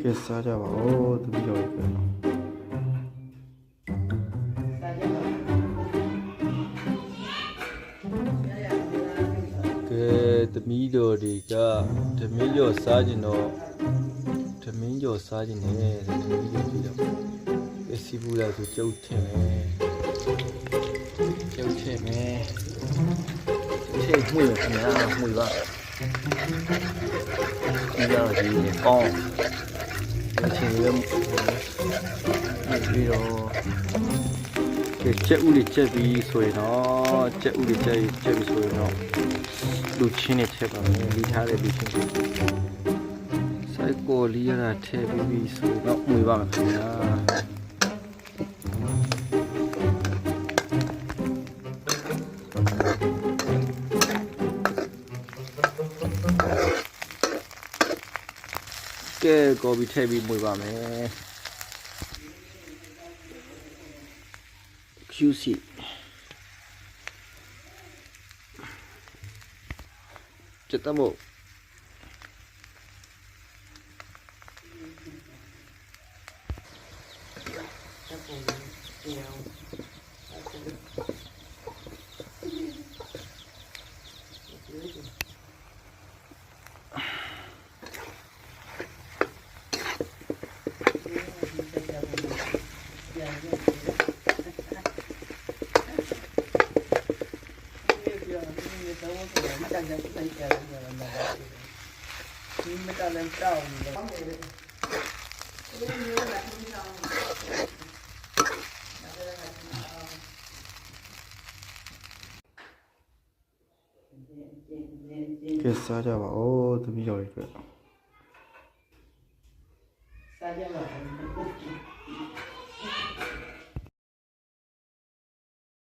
ကဲစားကြပါဦးသမီးတော်ကြီးပဲကဲသမီးတော်တွေကသမီးကျော်စားကျင်တော့သမီးကျော်စားကျင်တယ်သမီးတော်ကြီးတော့ပစ္စည်းဘူးလားဆိုကြုတ်ထင်မယ်ကြုတ်ထင်မယ်ထည့်မှုရခင်ဗျာမှုပါဒီတော့ဒီကောင်းအချင်းရပြီးတော့ကြက်ဥလေးကြက်ပြီးဆိုရင်တော့ကြက်ဥလေးကြက်ပြီးဆိုရင်တော့လူချင်းနဲ့ထည့်ပါမယ်လီထားတဲ့လူချင်းစိုက်ကိုလီရတာထည့်ပြီးဆိုရင်တော့မှုပါမယ်ခင်ဗျာကဲကော်ဖီထည့်ပြီးမွေပါမယ်QC ကျတမို့ကဲစားကြပါဦးသမီးတော်ကြီးပဲစားကြပါဦး